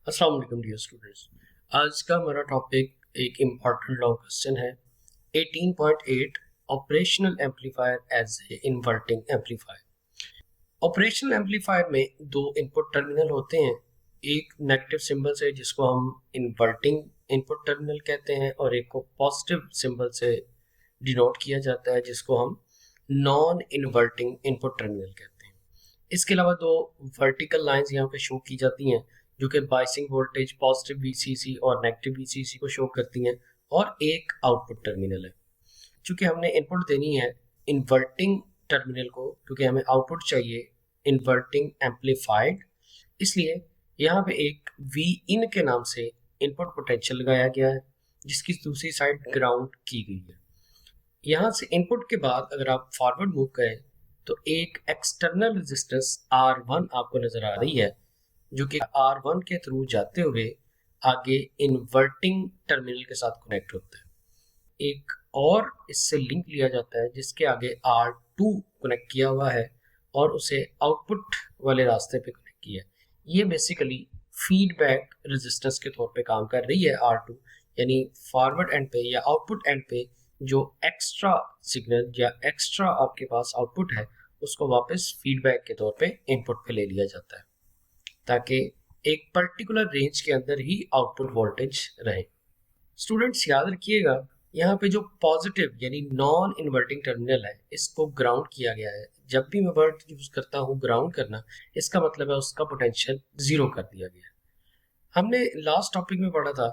अस्सलाम वालेकुम dear students. आज का हमारा टॉपिक एक इम्पॉर्टेंट लॉन्ग क्वेश्चन है 18.8 operational amplifier as a inverting amplifier. Operational amplifier में दो इनपुट टर्मिनल होते हैं, एक नेगेटिव सिंबल से जिसको हम इन्वर्टिंग इनपुट टर्मिनल कहते हैं और एक को पॉजिटिव सिंबल से डिनोट किया जाता है जिसको हम नॉन इन्वर्टिंग इनपुट टर्मिनल कहते हैं। इसके अलावा दो वर्टिकल लाइंस यहाँ पे शो की जाती हैं जो कि बाइसिंग वोल्टेज पॉजिटिव वीसीसी और नेगेटिव वीसीसी को शो करती हैं और एक आउटपुट टर्मिनल है। चूंकि हमने इनपुट देनी है इन्वर्टिंग टर्मिनल को, क्योंकि हमें आउटपुट चाहिए इन्वर्टिंग एम्पलीफाइड, इसलिए यहाँ पे एक वी इन के नाम से इनपुट पोटेंशियल लगाया गया है जिसकी दूसरी साइड ग्राउंड की गई है। यहाँ से इनपुट के बाद अगर आप फॉरवर्ड मूव करें तो एक एक्सटर्नल रेजिस्टेंस R1 आपको नजर आ रही है जो कि R1 के थ्रू जाते हुए आगे इन्वर्टिंग टर्मिनल के साथ कनेक्ट होता है। एक और इससे लिंक लिया जाता है जिसके आगे R2 कनेक्ट किया हुआ है और उसे आउटपुट वाले रास्ते पे कनेक्ट किया है। ये बेसिकली फीडबैक रेजिस्टेंस के तौर पे काम कर रही है R2, यानी फॉरवर्ड एंड पे या आउटपुट एंड पे जो एक्स्ट्रा सिग्नल या एक्स्ट्रा आपके पास आउटपुट है उसको वापस फीडबैक के तौर पे इनपुट पे ले लिया जाता है ताकि एक पर्टिकुलर रेंज के अंदर ही आउटपुट वोल्टेज रहे। स्टूडेंट्स याद रखिएगा, यहाँ पे जो पॉजिटिव यानी नॉन इन्वर्टिंग टर्मिनल है इसको ग्राउंड किया गया है। जब भी मैं वर्ड यूज करता हूँ ग्राउंड करना, इसका मतलब है उसका पोटेंशियल जीरो कर दिया गया है। हमने लास्ट टॉपिक में पढ़ा था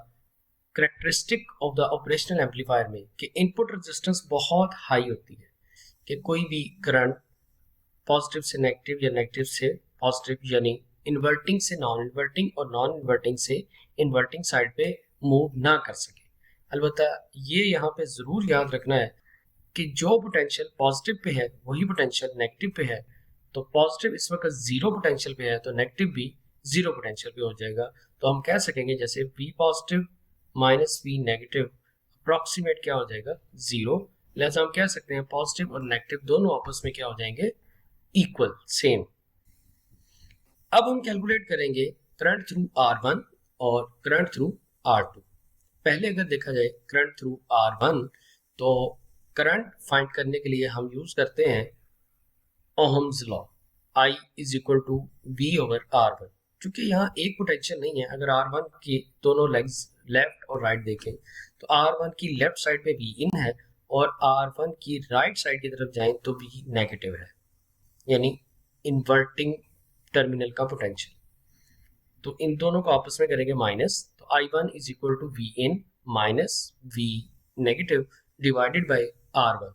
characteristic of the operational amplifier में कि इनपुट रेजिस्टेंस बहुत हाई होती है कि कोई भी करंट पॉजिटिव से नेगेटिव या नेगेटिव से पॉजिटिव यानी इन्वर्टिंग से नॉन इन्वर्टिंग और नॉन इन्वर्टिंग से इन्वर्टिंग साइड पे मूव ना कर सके। अलबत्ता ये यहाँ पे ज़रूर याद रखना है कि जो पोटेंशियल पॉजिटिव पे है वही पोटेंशियल नेगेटिव पे है। तो पॉजिटिव इस वक्त जीरो पोटेंशियल पे है तो नेगेटिव भी जीरो पोटेंशियल पे हो जाएगा। तो हम कह सकेंगे जैसे V positive minus V negative approximate क्या हो जाएगा, जीरो। लिहाजा हम कह सकते हैं पॉजिटिव और नेगेटिव दोनों आपस में क्या हो जाएंगे, इक्वल, सेम। अब हम कैलकुलेट करेंगे करंट थ्रू R1 और करंट थ्रू R2। पहले अगर देखा जाए करंट थ्रू R1 तो करंट फाइंड करने के लिए हम यूज करते हैं Ohm's law, I is equal to V over R1। क्योंकि यहाँ एक पोटेंशियल नहीं है, अगर R1 की दोनों लेग्स लेफ्ट और राइट देखें तो R1 की लेफ्ट साइड पे V इन है और R1 की राइट साइड की तरफ जाएं तो V नेगेटिव है, यानी इन्वर्टिंग टर्मिनल का पोटेंशियल। तो इन दोनों को आपस में करेंगे माइनस, तो I1 is equal to V in minus V negative divided by R1।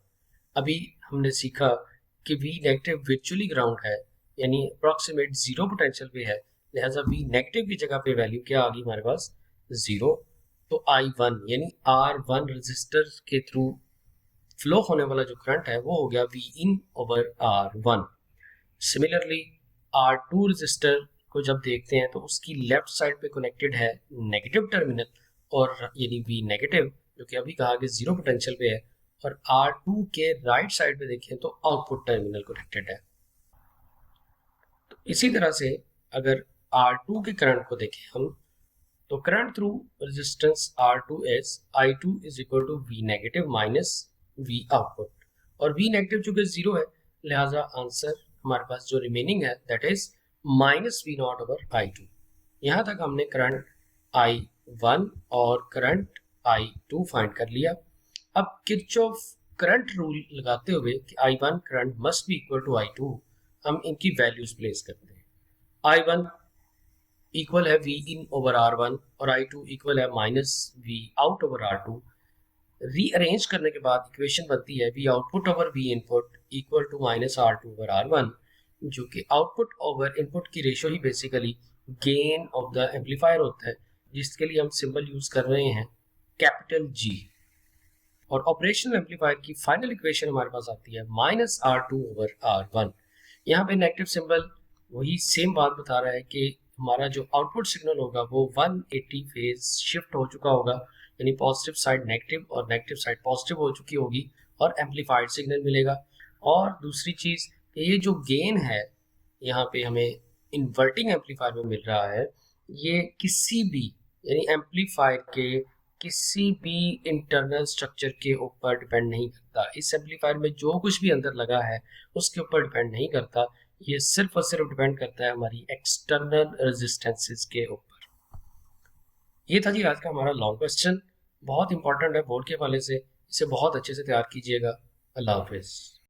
अभी हमने सीखा कि वी नेगेटिव वर्चुअली ग्राउंड है यानी अप्रॉक्सीमेट जीरो पोटेंशियल पे है, लिहाजा वी नेगेटिव की जगह पे वैल्यू क्या आ गई हमारे पास, जीरो। तो I1 यानी R1 रेजिस्टर के थ्रू फ्लो होने वाला जो करंट है वो हो गया V in over R1। Similarly R2 resistor को जब देखते हैं तो उसकी लेफ्ट साइड पे कनेक्टेड है नेगेटिव टर्मिनल और यानी V नेगेटिव, जो कि अभी कहा कि जीरो पोटेंशियल पे है, और R2 के राइट साइड पे देखें तो आउटपुट टर्मिनल कनेक्टेड है। तो इसी तरह से अगर R2 के करंट को देखें हम तो current through resistance R2 is I2 is equal to V negative minus V output, और V नेगेटिव चूंकि जीरो है लिहाजा आंसर हमारे पास जो रिमेनिंग है that is minus V naught over I2। यहाँ तक हमने करंट I1 और करंट I2 फाइंड कर लिया। अब किरचॉफ करंट रूल लगाते हुए कि I1 current must be equal to I2, हम इनकी वैल्यूज प्लेस करते हैं। I1 इक्वल है V इन ओवर R1 और I2 इक्वल है minus V out over R2। Rearrange करने के बाद इक्वेशन बनती है V output over V input equal to minus R2 over R1, जो कि आउटपुट ओवर इनपुट की रेशो ही basically gain of the amplifier होता है, जिसके लिए हम सिंबल यूज कर रहे हैं कैपिटल G। और ऑपरेशनल एम्पलीफायर की फाइनल इक्वेशन हमारे पास आती है माइनस R2 ओवर R1। यहाँ पे नेगेटिव सिंबल वही सेम बात बता रहा है कि हमारा जो आउटपुट सिग्नल होगा वो 180 फेज शिफ्ट हो चुका होगा, यानी पॉजिटिव साइड नेगेटिव और नेगेटिव साइड पॉजिटिव हो चुकी होगी और एम्पलीफाइड सिग्नल मिलेगा। और दूसरी चीज, ये जो गेन है यहाँ पे हमें इन्वर्टिंग एम्पलीफायर में मिल रहा है ये किसी भी यानी एम्पलीफायर के किसी भी इंटरनल स्ट्रक्चर के ऊपर डिपेंड नहीं करता। इस एम्पलीफायर में जो कुछ भी अंदर लगा है उसके ऊपर डिपेंड नहीं करता। ये सिर्फ और सिर्फ डिपेंड करता है हमारी एक्सटर्नल रेजिस्टेंसेस के ऊपर। ये था जी आज का हमारा लॉन्ग क्वेश्चन, बहुत इंपॉर्टेंट है बोर्ड के हवाले से, इसे बहुत अच्छे से तैयार कीजिएगा। अल्लाह हाफिज़।